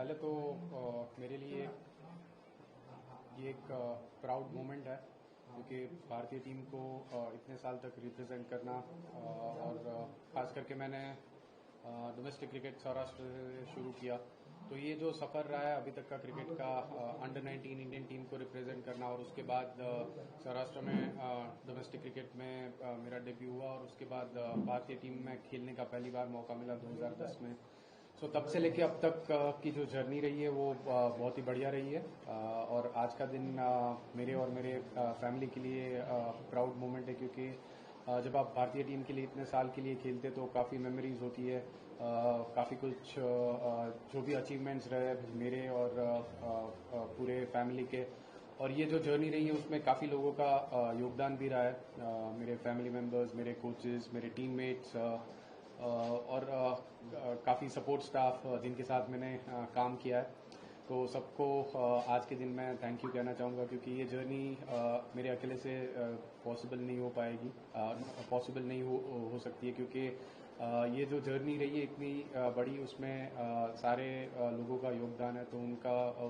पहले तो मेरे लिए ये एक प्राउड मोमेंट है क्योंकि भारतीय टीम को इतने साल तक रिप्रेजेंट करना और खास करके मैंने डोमेस्टिक क्रिकेट सौराष्ट्र से शुरू किया, तो ये जो सफ़र रहा है अभी तक का क्रिकेट का अंडर 19 इंडियन टीम को रिप्रेजेंट करना और उसके बाद सौराष्ट्र में डोमेस्टिक क्रिकेट में मेरा डेब्यू हुआ और उसके बाद भारतीय टीम में खेलने का पहली बार मौका मिला 2010 में। सो तब से लेके अब तक की जो जर्नी रही है वो बहुत ही बढ़िया रही है और आज का दिन मेरे और मेरे फैमिली के लिए प्राउड मोमेंट है क्योंकि जब आप भारतीय टीम के लिए इतने साल के लिए खेलते तो काफ़ी मेमोरीज होती है, काफ़ी कुछ जो भी अचीवमेंट्स रहे मेरे और पूरे फैमिली के, और ये जो जर्नी रही है उसमें काफ़ी लोगों का योगदान भी रहा है, मेरे फैमिली मेम्बर्स, मेरे कोचेस, मेरे टीममेट्स और काफ़ी सपोर्ट स्टाफ जिनके साथ मैंने काम किया है। तो सबको आज के दिन मैं थैंक यू कहना चाहूँगा क्योंकि ये जर्नी मेरे अकेले से पॉसिबल नहीं हो पाएगी, पॉसिबल नहीं हो सकती है क्योंकि ये जो जर्नी रही है इतनी बड़ी, उसमें सारे लोगों का योगदान है, तो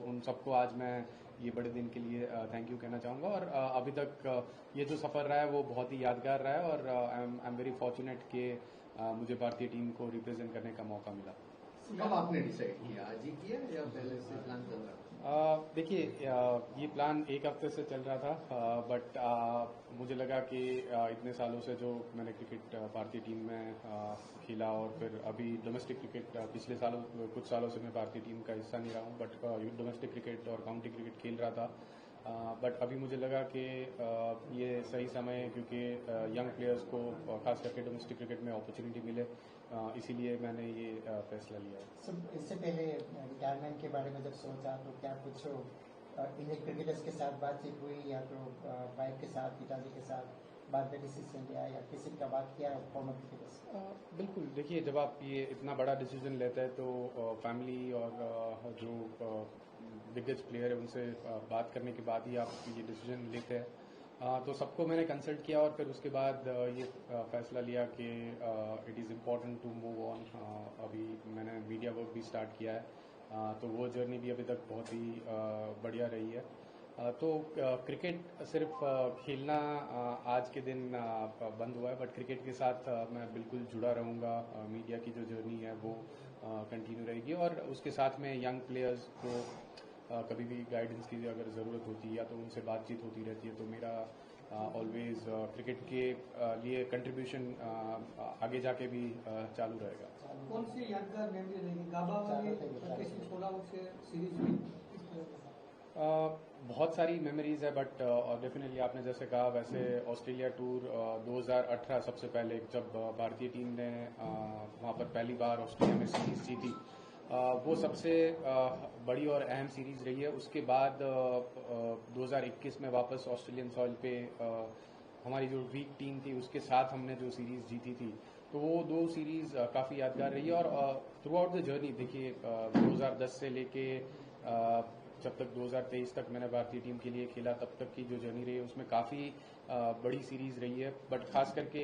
उन सबको आज मैं ये बड़े दिन के लिए थैंक यू कहना चाहूँगा। और अभी तक ये जो सफ़र रहा है वो बहुत ही यादगार रहा है और आई एम वेरी फॉर्चुनेट कि मुझे भारतीय टीम को रिप्रेजेंट करने का मौका मिला। कब आपने डिसाइड किया, आज ही किया या पहले से प्लान चल रहा था? देखिए, ये प्लान एक हफ्ते से चल रहा था, बट मुझे लगा कि इतने सालों से जो मैंने क्रिकेट भारतीय टीम में खेला और फिर अभी डोमेस्टिक क्रिकेट पिछले सालों कुछ सालों से मैं भारतीय टीम का हिस्सा नहीं रहा हूँ, बट डोमेस्टिक क्रिकेट और काउंटी क्रिकेट खेल रहा था, बट अभी मुझे लगा कि ये सही समय है क्योंकि यंग प्लेयर्स को खास करके डोमेस्टिक क्रिकेट में अपॉर्चुनिटी मिले, इसीलिए मैंने ये फैसला लिया। इससे पहले रिटायरमेंट के बारे में जब सोचा तो क्या कुछ इंडियन क्रिकेटर्स के साथ बातचीत हुई या तो वाइफ के साथ, पिताजी के साथ बाद में डिसीजन लिया या किसी का बात किया फॉर्मर क्रिकेटर्स? बिल्कुल, देखिए जब आप ये इतना बड़ा डिसीजन लेते हैं तो फैमिली और जो दिग्गज प्लेयर है उनसे बात करने के बाद ही आप ये डिसीजन लेते हैं, तो सबको मैंने कंसल्ट किया और फिर उसके बाद ये फैसला लिया कि it is important to move on. अभी मैंने मीडिया वर्क भी स्टार्ट किया है, तो वो जर्नी भी अभी तक बहुत ही बढ़िया रही है। तो क्रिकेट सिर्फ खेलना आज के दिन बंद हुआ है, बट क्रिकेट के साथ मैं बिल्कुल जुड़ा रहूँगा। मीडिया की जो जर्नी है वो कंटिन्यू रहेगी और उसके साथ में यंग प्लेयर्स को कभी भी गाइडेंस की अगर ज़रूरत होती है या तो उनसे बातचीत होती रहती है, तो मेरा ऑलवेज क्रिकेट के लिए कंट्रीब्यूशन आगे जाके भी चालू रहेगा। कौन सी यादगार मेमोरी रहेगी गाबा वाली से सीरीज में? बहुत सारी मेमोरीज है, बट डेफिनेटली आपने जैसे कहा वैसे ऑस्ट्रेलिया टूर 2018 सबसे पहले जब भारतीय टीम ने वहाँ पर पहली बार ऑस्ट्रेलिया में सीरीज जीती, वो सबसे बड़ी और अहम सीरीज रही है। उसके बाद 2021 में वापस ऑस्ट्रेलियन सॉइल पे हमारी जो वीक टीम थी उसके साथ हमने जो सीरीज जीती थी, तो वो दो सीरीज काफ़ी यादगार रही है। और थ्रू आउट द जर्नी देखिए 2010 से लेके जब तक 2023 तक मैंने भारतीय टीम के लिए खेला तब तक की जो जर्नी रही है उसमें काफ़ी बड़ी सीरीज रही है, बट खास करके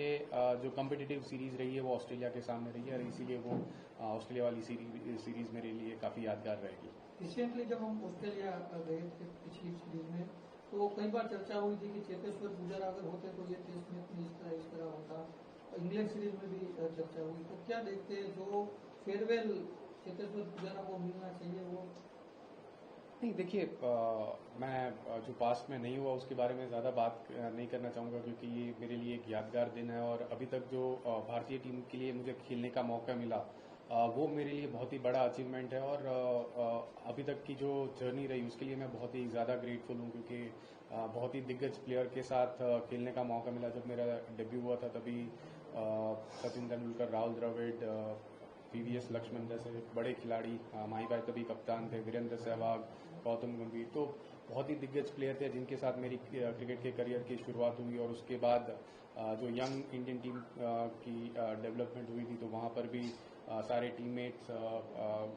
जो कॉम्पिटिटिव सीरीज रही है वो ऑस्ट्रेलिया के सामने रही है और इसीलिए वो ऑस्ट्रेलिया वाली सीरीज मेरे लिए काफ़ी यादगार रहेगी। रिसेंटली जब हम ऑस्ट्रेलिया गए थे पिछली सीरीज में तो कई बार चर्चा हुई थी कि चेतेश्वर पुजारा अगर होते तो ये टेस्ट में इस तरह होता, इंग्लैंड सीरीज में भी चर्चा हुई, तो क्या देखते हैं जो फेयरवेल चेतेश्वर पुजारा को मिलना चाहिए वो? नहीं, देखिए मैं जो पास्ट में नहीं हुआ उसके बारे में ज़्यादा बात नहीं करना चाहूँगा क्योंकि ये मेरे लिए एक यादगार दिन है और अभी तक जो भारतीय टीम के लिए मुझे खेलने का मौका मिला वो मेरे लिए बहुत ही बड़ा अचीवमेंट है और अभी तक की जो जर्नी रही उसके लिए मैं बहुत ही ज़्यादा ग्रेटफुल हूँ क्योंकि बहुत ही दिग्गज प्लेयर के साथ खेलने का मौका मिला। जब मेरा डेब्यू हुआ था तभी सचिन तेंदुलकर, राहुल द्रविड़, PVS लक्ष्मण जैसे बड़े खिलाड़ी, माही भाई तभी कप्तान थे, वीरेंद्र सहवाग, गौतम गंभीर, तो बहुत ही दिग्गज प्लेयर थे जिनके साथ मेरी क्रिकेट के करियर की शुरुआत हुई और उसके बाद जो यंग इंडियन टीम की डेवलपमेंट हुई थी तो वहाँ पर भी सारे टीममेट्स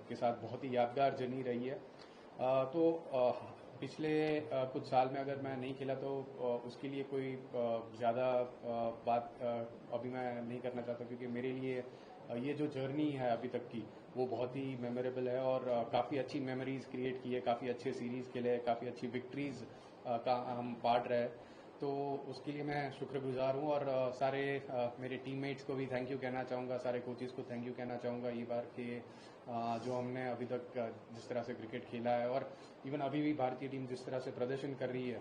के साथ बहुत ही यादगार जर्नी रही है। तो पिछले कुछ साल में अगर मैं नहीं खेला तो उसके लिए कोई ज़्यादा बात अभी मैं नहीं करना चाहता क्योंकि मेरे लिए ये जो जर्नी है अभी तक की वो बहुत ही मेमोरेबल है और काफ़ी अच्छी मेमोरीज क्रिएट की है, काफ़ी अच्छे सीरीज़ खेले, काफ़ी अच्छी विक्ट्रीज का हम पार्ट रहे। तो उसके लिए मैं शुक्रगुजार हूँ और सारे मेरे टीममेट्स को भी थैंक यू कहना चाहूँगा, सारे कोचेज़ को थैंक यू कहना चाहूँगा ये बार कि जो हमने अभी तक जिस तरह से क्रिकेट खेला है और इवन अभी भी भारतीय टीम जिस तरह से प्रदर्शन कर रही है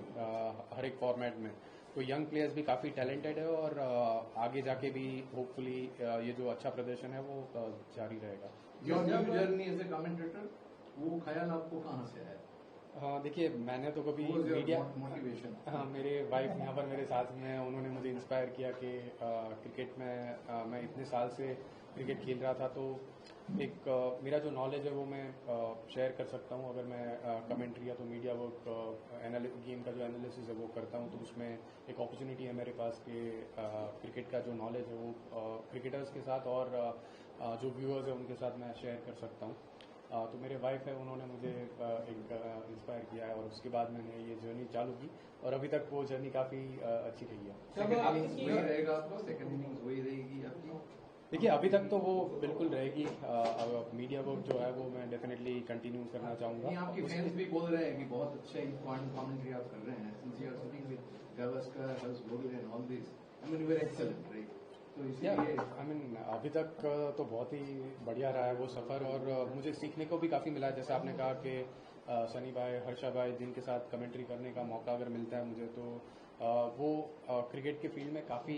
हर एक फॉर्मेट में, तो यंग प्लेयर्स भी काफ़ी टैलेंटेड है और आगे जाके भी होपफुली ये जो अच्छा प्रदर्शन है वो जारी रहेगा। जर्नी एज ए कमेंटेटर, वो ख्याल आपको कहाँ से आया? हाँ देखिए, मैंने तो कभी मीडिया मोटिवेशन, हाँ मेरे वाइफ यहाँ पर मेरे साथ में हैं, उन्होंने मुझे इंस्पायर किया कि क्रिकेट में मैं इतने साल से क्रिकेट खेल रहा था, तो एक मेरा जो नॉलेज है वो मैं शेयर कर सकता हूँ। अगर मैं कमेंट्री या तो मीडिया वर्क गेम का जो एनालिसिस है वो करता हूँ, तो उसमें एक अपॉर्चुनिटी है मेरे पास कि क्रिकेट का जो नॉलेज है वो क्रिकेटर्स के साथ और जो व्यूअर्स हैं उनके साथ मैं शेयर कर सकता हूँ। तो मेरे वाइफ है, उन्होंने मुझे एक इंस्पायर किया है और उसके बाद मैंने ये जर्नी चालू की और अभी तक वो जर्नी काफ़ी अच्छी रही है। सेकंड इनिंग्स वही रहेगा आपका? सेकंड इनिंग्स वही रहेगी आपकी? देखिए, अभी तक तो वो बिल्कुल रहेगी। मीडिया वर्क जो है वो मैं डेफिनेटली कंटिन्यू करना चाहूँगा। आपके फैंस भी बोल रहे हैं कि बहुत अच्छा कमेंट्री आप कर रहे हैं, since you are sitting with Gavaskar, Harsha Bhogle and all this, I mean you are excellent, right? तो इसलिए आई मीन अभी तक तो बहुत ही बढ़िया रहा है वो सफ़र और मुझे सीखने को भी काफ़ी मिला है। जैसे आपने कहा कि सनी भाई, हर्षा भाई, जिनके साथ कमेंट्री करने का मौका अगर मिलता है मुझे, तो वो क्रिकेट के फील्ड में काफ़ी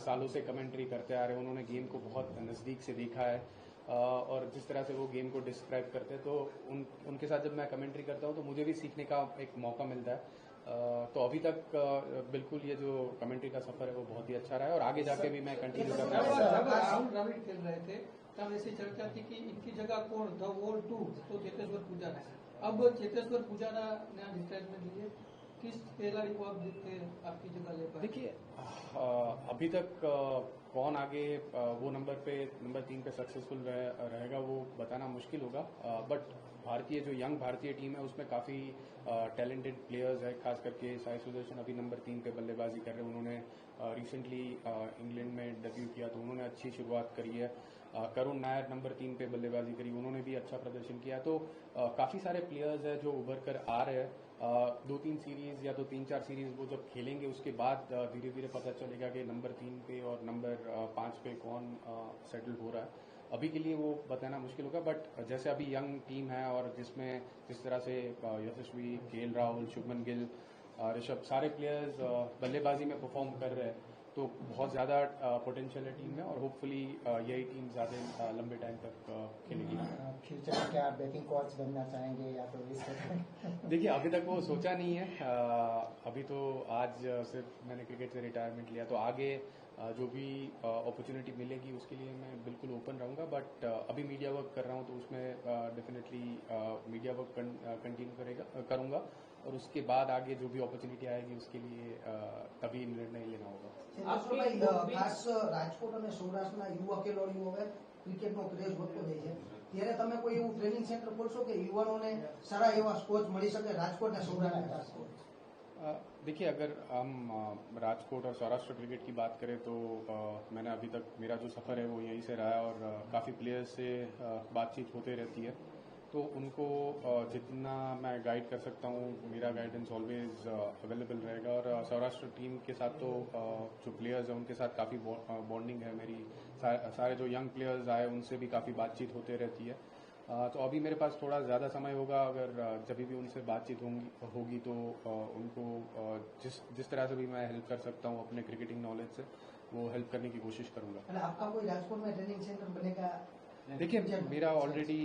सालों से कमेंट्री करते आ रहे हैं। उन्होंने गेम को बहुत नज़दीक से देखा है और जिस तरह से वो गेम को डिस्क्राइब करते हैं, तो उनके साथ जब मैं कमेंट्री करता हूँ तो मुझे भी सीखने का एक मौका मिलता है। तो अभी तक बिल्कुल ये जो कमेंट्री का सफर है वो बहुत ही अच्छा रहा है और आगे जाके भी मैं कंटिन्यू करना चाहूँगा। जब राहुल द्रविड़ खेल रहे थे तब ऐसी चर्चा थी कि इनकी जगह कौन, द वॉल 2 तो चेतेश्वर पुजारा। अब चेतेश्वर पुजारा ने रिटायरमेंट लिए, किस खिलाड़ी को आप देखते हैं आपकी जगह ले पाए? देखिए, अभी तक कौन आगे वो नंबर 3 पे सक्सेसफुल रहेगा वो बताना मुश्किल होगा, बट भारतीय जो यंग भारतीय टीम है उसमें काफ़ी टैलेंटेड प्लेयर्स है। खास करके साई सुदर्शन अभी नंबर 3 पे बल्लेबाजी कर रहे हैं। उन्होंने रिसेंटली इंग्लैंड में डेब्यू किया तो उन्होंने अच्छी शुरुआत करी है। करुण नायर नंबर 3 पे बल्लेबाजी करी, उन्होंने भी अच्छा प्रदर्शन किया। तो काफ़ी सारे प्लेयर्स हैं जो उभर कर आ रहे हैं। 2-3 सीरीज या तो 3-4 सीरीज वो जब खेलेंगे उसके बाद धीरे धीरे पता चलेगा कि नंबर 3 पे और नंबर 5 पे कौन सेटल हो रहा है। अभी के लिए वो बताना मुश्किल होगा, बट जैसे अभी यंग टीम है और जिसमें जिस तरह से यशस्वी, केएल राहुल, शुभमन गिल, ऋषभ, सारे प्लेयर्स बल्लेबाजी में परफॉर्म कर रहे हैं, तो बहुत ज़्यादा पोटेंशियल है टीम में और होपफुली यही टीम ज़्यादा लंबे टाइम तक खेलेगी। फ्यूचर में क्या बैटिंग कोच बनना चाहेंगे या तो इस देखिए, अभी तक वो सोचा नहीं है। अभी तो आज सिर्फ मैंने क्रिकेट से रिटायरमेंट लिया, तो आगे जो भी अपॉर्चुनिटी मिलेगी उसके लिए मैं बिल्कुल ओपन रहूँगा, बट अभी मीडिया वर्क कर रहा हूँ तो उसमें डेफिनेटली मीडिया वर्क कंटिन्यू करूँगा और उसके बाद आगे जो भी अपॉर्चुनिटी आएगी उसके लिए तभी निर्णय लेना होगा। ખાસ રાજકોટ અને સૌરાષ્ટ્રના યુવા ખેલાડીઓ હવે ક્રિકેટનો ક્રેઝ વધતો જાય છે, ત્યારે તમે કોઈ એવું ટ્રેનિંગ સેન્ટર ખોલશો કે યુવાનોને સારા એવા કોચ મળી શકે રાજકોટ અને સૌરાષ્ટ્ર? देखिए, अगर हम राजकोट और सौराष्ट्र क्रिकेट की बात करें तो मैंने अभी तक मेरा जो सफ़र है वो यहीं से रहा है और काफ़ी प्लेयर्स से बातचीत होते रहती है, तो उनको जितना मैं गाइड कर सकता हूँ मेरा गाइडेंस ऑलवेज अवेलेबल रहेगा। और सौराष्ट्र टीम के साथ तो जो प्लेयर्स हैं उनके साथ काफ़ी बॉन्डिंग है मेरी। सारे जो यंग प्लेयर्स आए उनसे भी काफ़ी बातचीत होते रहती है। तो अभी मेरे पास थोड़ा ज़्यादा समय होगा, अगर जब भी उनसे बातचीत होगी तो उनको जिस तरह से भी मैं हेल्प कर सकता हूँ अपने क्रिकेटिंग नॉलेज से वो हेल्प करने की कोशिश करूँगा। आपका कोई राजकोट में ट्रेनिंग सेंटर बनेगा? देखिए, मेरा ऑलरेडी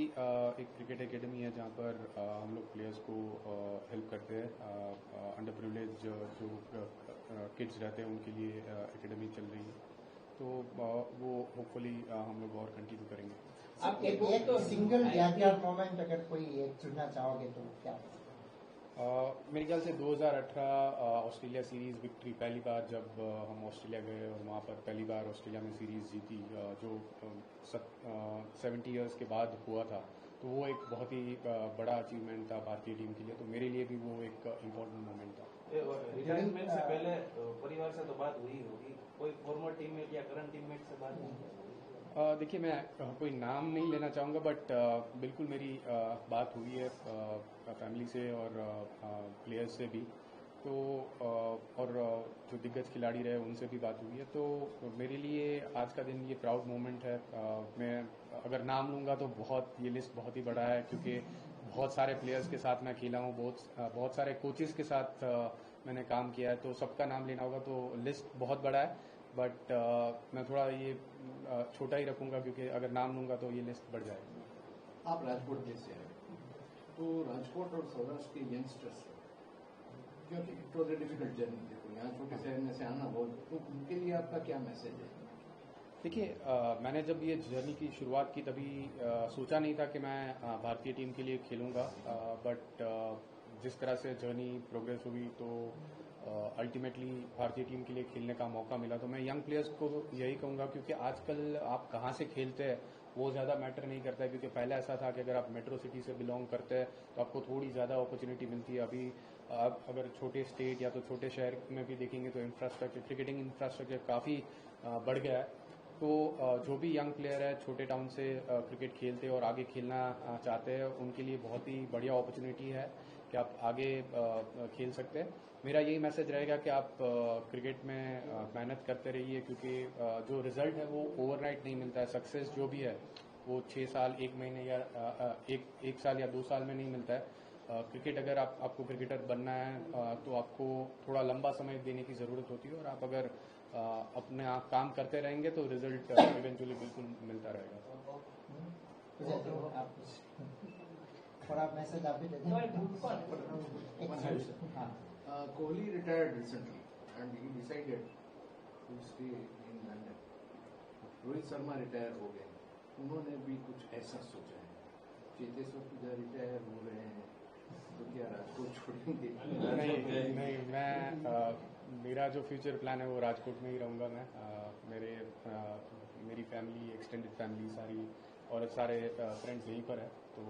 एक क्रिकेट एकेडमी है जहाँ पर हम लोग प्लेयर्स को हेल्प करते हैं। अंडर प्रिविलेज जो किड्स रहते हैं उनके लिए एकेडमी चल रही है, तो वो होपफुली हम लोग और कंटिन्यू करेंगे। आप एक सिंगल यादगार मोमेंट अगर कोई एक चुनना चाहोगे तो क्या? मेरे ख्याल से 2018 ऑस्ट्रेलिया सीरीज़ विक्ट्री, पहली बार जब हम ऑस्ट्रेलिया गए और वहाँ पर पहली बार ऑस्ट्रेलिया में सीरीज़ जीती, जो 70 इयर्स के बाद हुआ था, तो वो एक बहुत ही बड़ा अचीवमेंट था भारतीय टीम के लिए, तो मेरे लिए भी वो एक इम्पोर्टेंट मोमेंट था। रिटायरमेंट से पहले परिवार से तो बात हुई होगी, कोई फॉर्मर टीममेट या करंट टीममेट से बात हुई? देखिए मैं कोई नाम नहीं लेना चाहूँगा, बट बिल्कुल मेरी बात हुई है फैमिली से और प्लेयर्स से भी, तो और जो दिग्गज खिलाड़ी रहे उनसे भी बात हुई है। तो मेरे लिए आज का दिन ये प्राउड मोमेंट है। मैं अगर नाम लूँगा तो ये लिस्ट बहुत ही बड़ा है, क्योंकि बहुत सारे प्लेयर्स के साथ मैं खेला हूँ, बहुत सारे कोचेस के साथ मैंने काम किया है, तो सबका नाम लेना होगा तो लिस्ट बहुत बड़ा है। बट मैं थोड़ा ये छोटा ही रखूँगा, क्योंकि अगर नाम लूँगा तो ये लिस्ट बढ़ जाएगी। आप राजकोट में से हैं, तो राजकोट और सौराष्ट्र के यंगस्टर्स, क्योंकि it was a difficult journey, देखो यहाँ छोटे शहर में से आना बहुत, तो उनके लिए आपका क्या मैसेज है? देखिए मैंने जब ये जर्नी की शुरुआत की तभी सोचा नहीं था कि मैं भारतीय टीम के लिए खेलूँगा, बट जिस तरह से जर्नी प्रोग्रेस हुई तो अल्टीमेटली भारतीय टीम के लिए खेलने का मौका मिला। तो मैं यंग प्लेयर्स को यही कहूँगा, क्योंकि आजकल आप कहाँ से खेलते हैं वो ज़्यादा मैटर नहीं करता है, क्योंकि पहले ऐसा था कि अगर आप मेट्रो सिटी से बिलोंग करते हैं तो आपको थोड़ी ज़्यादा अपॉर्चुनिटी मिलती है। अभी आप अगर छोटे स्टेट या तो छोटे शहर में भी देखेंगे तो क्रिकेटिंग इंफ्रास्ट्रक्चर काफ़ी बढ़ गया है। तो जो भी यंग प्लेयर है छोटे टाउन से क्रिकेट खेलते और आगे खेलना चाहते हैं, उनके लिए बहुत ही बढ़िया अपॉर्चुनिटी है कि आप आगे खेल सकते हैं। मेरा यही मैसेज रहेगा कि आप क्रिकेट में मेहनत करते रहिए, क्योंकि जो रिजल्ट है वो ओवरनाइट नहीं मिलता है। सक्सेस जो भी है वो 6 साल, 1 महीने या 1 साल या 2 साल में नहीं मिलता है। क्रिकेट अगर आपको क्रिकेटर बनना है तो आपको थोड़ा लंबा समय देने की ज़रूरत होती है, और आप अगर अपने आप काम करते रहेंगे तो रिजल्ट इवेंचुअली बिल्कुल मिलता रहेगा। और आप मैसेज आप भी देते हैं। Kohli retired recently and he decided to stay in London. Rohit Sharma retire हो गए, उन्होंने भी कुछ ऐसा सोचा है। चेतेश्वर पूजा रिटायर हो रहे हैं, तो क्या राजकोट छोड़ेंगे? नहीं, मैं मेरा जो फ्यूचर प्लान है वो राजकोट में ही रहूँगा। मैं मेरी फैमिली, एक्सटेंडेड फैमिली सारी और सारे फ्रेंड्स यहीं पर है, तो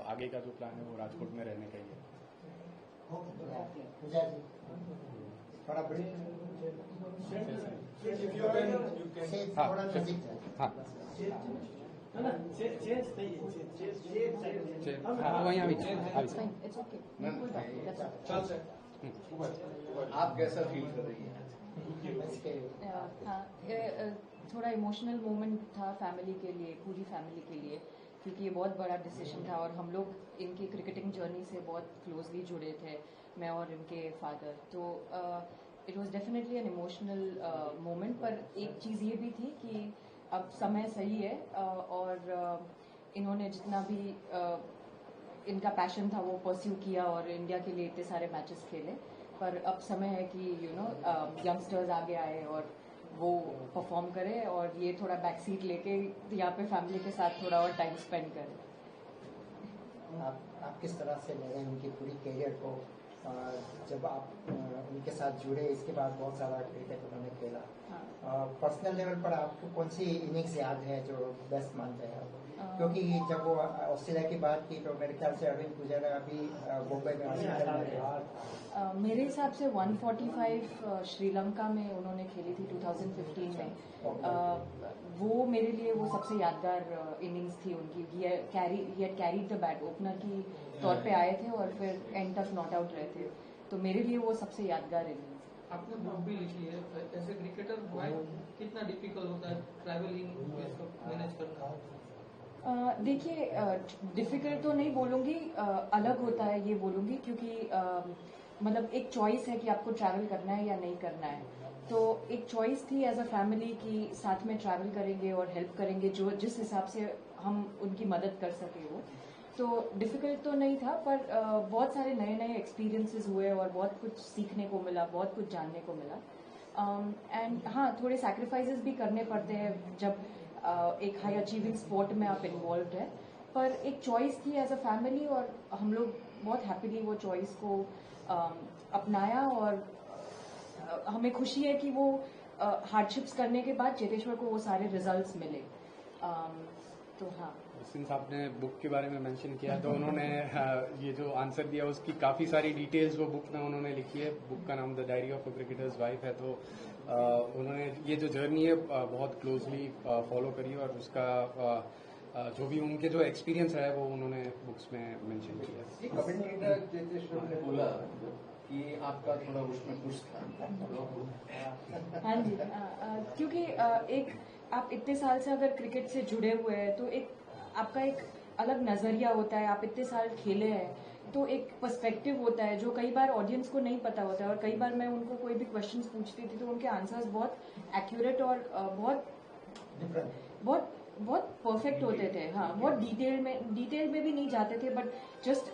आगे का जो प्लान है वो राजकोट में रहने का ही है। पूजा जी थोड़ा ब्रेक, थोड़ा नजदीक आप कैसा फील कर रही हैं? थोड़ा इमोशनल मोमेंट था फैमिली के लिए, पूरी फैमिली के लिए, क्योंकि ये बहुत बड़ा डिसीजन था और हम लोग इनकी क्रिकेटिंग जर्नी से बहुत क्लोजली जुड़े थे, मैं और इनके फादर। तो it was definitely an emotional moment. पर एक चीज़ ये भी थी कि अब समय सही है और इन्होंने जितना भी इनका पैशन था वो परस्यू किया और इंडिया के लिए इतने सारे मैचेस खेले। पर अब समय है कि यंगस्टर्स आगे आए और वो परफॉर्म करे, और ये थोड़ा बैक सीट लेके यहाँ पे फैमिली के साथ थोड़ा और टाइम स्पेंड करें। आप किस तरह से ले रहे हैं उनकी पूरी करियर को? जब आप उनके साथ जुड़े, इसके बाद बहुत सारा क्रिकेट उन्होंने खेला। पर्सनल लेवल पर आपको कौन सी इनिंग्स याद है जो बेस्ट मानते हैं आप? क्योंकि जब वो ऑस्ट्रेलिया की बात की तो मेरे ख्याल से अरविंद पुजारा अभी मुंबई में मेरे हिसाब से 145 श्रीलंका में उन्होंने खेली थी 2015 में। वो मेरे लिए वो सबसे यादगार इनिंग्स थी उनकी। He had carried the bat, opener की तौर पे आए थे और फिर एंड तक नॉट आउट रहे थे, तो मेरे लिए वो सबसे यादगार इनिंग्स। आपने बुक भी लिखी है, ऐसे क्रिकेटर कितना डिफिकल्ट होता है ट्रैवलिंग मैनेज करना? देखिए डिफिकल्ट तो नहीं बोलूँगी, अलग होता है ये बोलूँगी, क्योंकि मतलब एक चॉइस है कि आपको ट्रैवल करना है या नहीं करना है। तो एक चॉइस थी एज अ फैमिली कि साथ में ट्रैवल करेंगे और हेल्प करेंगे जो जिस हिसाब से हम उनकी मदद कर सके वो। तो डिफिकल्ट तो नहीं था, पर बहुत सारे नए नए एक्सपीरियंसेस हुए और बहुत कुछ सीखने को मिला, बहुत कुछ जानने को मिला। एंड हाँ, थोड़े सैक्रिफाइसेस भी करने पड़ते हैं जब एक हाई अचीविंग स्पोर्ट में आप इन्वॉल्व है। पर एक चॉइस थी एज अ फैमिली और हम लोग बहुत हैप्पीली वो चॉइस को अपनाया, और हमें खुशी है कि वो हार्डशिप्स करने के बाद चेतेश्वर को वो सारे रिजल्ट्स मिले। तो हाँ। सिंस आपने बुक के बारे में मेंशन किया तो उन्होंने ये जो आंसर दिया उसकी काफ़ी सारी डिटेल्स वो बुक में उन्होंने लिखी है। बुक का नाम the diary of a cricketers wife है। तो उन्होंने ये जो जर्नी है बहुत क्लोजली फॉलो करी और उसका जो भी उनके जो एक्सपीरियंस है वो उन्होंने बुक्स में मेंशन किया। ये कमेंटेटर चेतेश्वर ने बोला कि आपका थोड़ा उसमें कुछ था। हाँ जी, क्योंकि एक आप इतने साल से अगर क्रिकेट से जुड़े हुए हैं तो एक आपका एक अलग नजरिया होता है। आप इतने साल खेले हैं तो एक पर्सपेक्टिव होता है जो कई बार ऑडियंस को नहीं पता होता है। और कई बार मैं उनको कोई भी क्वेश्चंस पूछती थी तो उनके आंसर्स बहुत एक्यूरेट और बहुत परफेक्ट होते थे। हाँ, बहुत डिटेल में भी नहीं जाते थे, बट जस्ट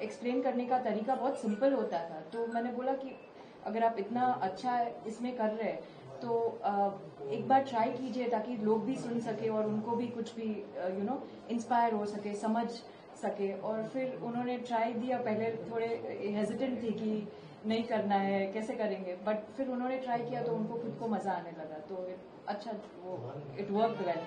एक्सप्लेन करने का तरीका बहुत सिंपल होता था। तो मैंने बोला कि अगर आप इतना अच्छा इसमें कर रहे हैं तो एक बार ट्राई कीजिए ताकि लोग भी सुन सके और उनको भी कुछ भी इंस्पायर हो सके, समझ सके। और फिर उन्होंने ट्राई दिया। पहले थोड़े हेजिटेंट थे कि नहीं करना है, कैसे करेंगे, बट फिर उन्होंने ट्राई किया तो उनको खुद को मजा आने लगा। तो अच्छा, वो इट वर्क वेल।